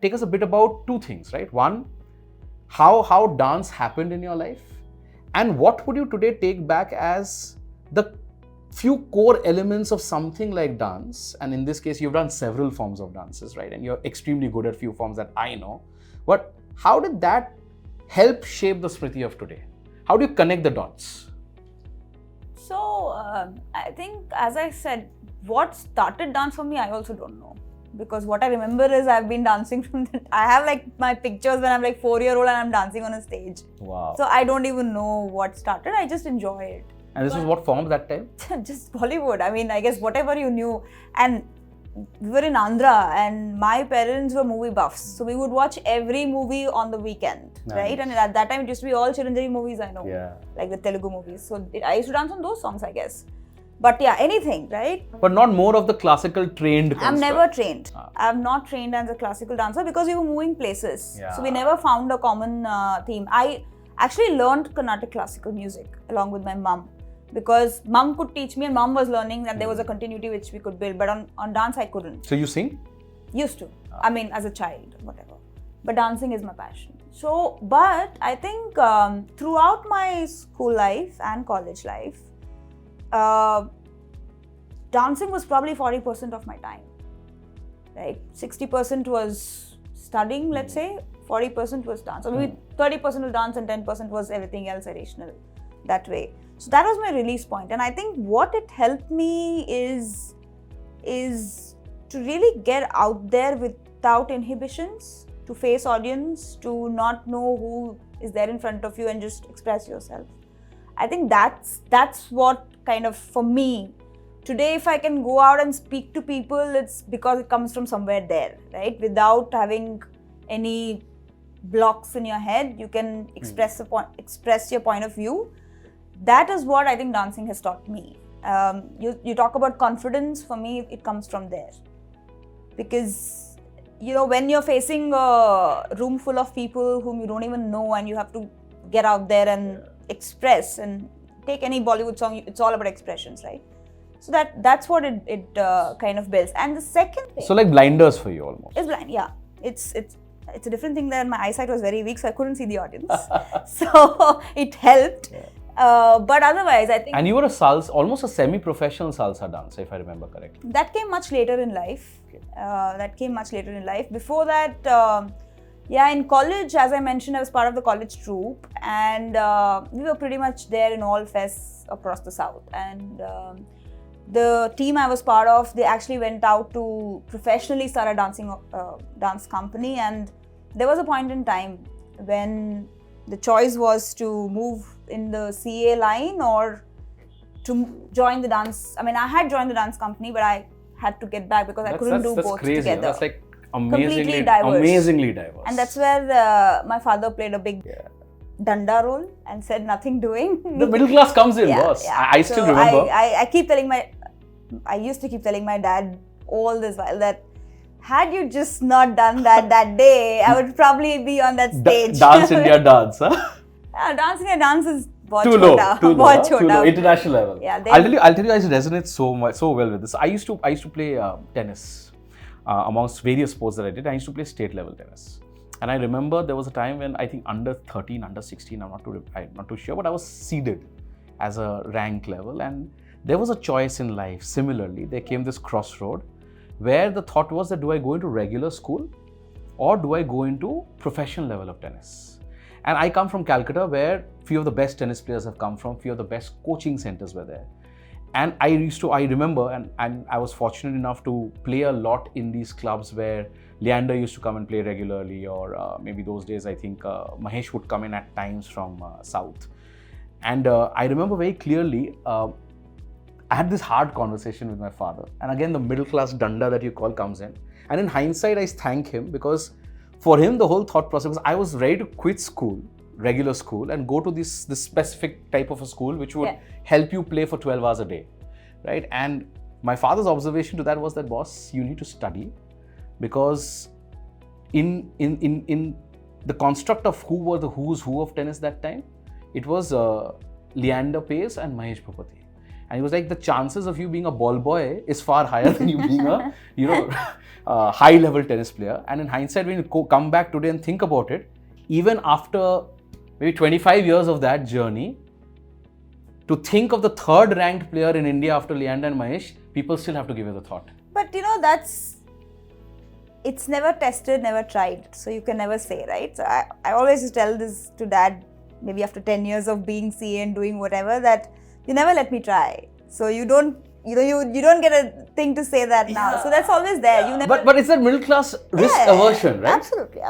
take us a bit about two things, right? One, how dance happened in your life, and what would you today take back as the few core elements of something like dance? And in this case, you've done several forms of dances, right? And you're extremely good at few forms that I know. But how did that help shape the Smriti of today? How do you connect the dots? So, I think, as I said, what started dance for me, I also don't know. Because what I remember is I've been dancing from I have like my pictures when I'm like 4-year-old and I'm dancing on a stage. Wow. So I don't even know what started. I just enjoy it. And this was what form that time? Just Bollywood. I mean, I guess whatever you knew. And we were in Andhra and my parents were movie buffs. So we would watch every movie on the weekend, right? And at that time it used to be all Chiranjeevi movies I know. Yeah. Like the Telugu movies. So I used to dance on those songs, I guess. But yeah, anything, right? But not more of the classical trained construct. I'm never trained. I'm not trained as a classical dancer because we were moving places. Yeah. So we never found a common theme. I actually learned Carnatic classical music along with my mum because mum could teach me and mum was learning and there was a continuity which we could build. But on dance, I couldn't. So you sing? Used to. I mean, as a child, whatever. But dancing is my passion. So, but I think throughout my school life and college life, dancing was probably 40% of my time, right? 60% was studying, let's say, 40% was dance. Or maybe 30% was dance and 10% was everything else additional, that way. So that was my release point. And I think what it helped me is to really get out there without inhibitions, to face audience, to not know who is there in front of you and just express yourself. I think that's what kind of, for me, today if I can go out and speak to people, it's because it comes from somewhere there, right? Without having any blocks in your head, you can express your point of view. That is what I think dancing has taught me. You talk about confidence, for me it comes from there. Because, you know, when you're facing a room full of people whom you don't even know and you have to get out there and express, and take any Bollywood song, it's all about expressions, right? So that's what it kind of builds. And the second thing, so like blinders for you almost. It's blind, yeah. It's a different thing that my eyesight was very weak, so I couldn't see the audience. So it helped. But otherwise, I think. And you were almost a semi-professional salsa dancer, if I remember correctly. That came much later in life. Okay. Before that, in college, as I mentioned, I was part of the college troupe, and we were pretty much there in all fests across the south. And the team I was part of, they actually went out to professionally start a dance company. And there was a point in time when the choice was to move in the CA line or to join the dance. I mean, I had joined the dance company, but I had to get back because I couldn't do both crazy. together. That's like Completely amazingly diverse. And that's where my father played a big danda role and said nothing doing. The middle class comes in, boss. Yeah. I still remember. I used to keep telling my dad all this while that had you just not done that day, I would probably be on that stage. Dance India dance, huh? Dance India dance is too low, international level. Yeah, I'll tell you, I resonate so well with this. I used to play tennis amongst various sports that I did. I used to play state level tennis, and I remember there was a time when I think under 13, under 16, I'm not too sure, but I was seeded as a rank level, and there was a choice in life. Similarly, there came this crossroad where the thought was that do I go into regular school or do I go into professional level of tennis? And I come from Calcutta, where few of the best tennis players have come from, few of the best coaching centers were there. And I remember, and I was fortunate enough to play a lot in these clubs where Leander used to come and play regularly, or maybe those days I think Mahesh would come in at times from South. And I remember very clearly, I had this hard conversation with my father. And again, the middle class danda that you call comes in. And in hindsight, I thank him, because for him, the whole thought process was I was ready to quit school, regular school, and go to this specific type of a school which would help you play for 12 hours a day, right? And my father's observation to that was that, boss, you need to study, because in the construct of who were the who's who of tennis that time, it was Leander Pace and Mahesh Bhupati. And he was like, the chances of you being a ball boy is far higher than you being a, high level tennis player. And in hindsight, when you come back today and think about it, even after maybe 25 years of that journey, to think of the third ranked player in India after Leander and Mahesh, people still have to give it a thought. But it's never tested, never tried. So you can never say, right? So I always used to tell this to Dad, maybe after 10 years of being CA and doing whatever, that you never let me try. So you don't get a thing to say that now. So that's always there. You never. But it's that middle class risk aversion, right? Absolutely.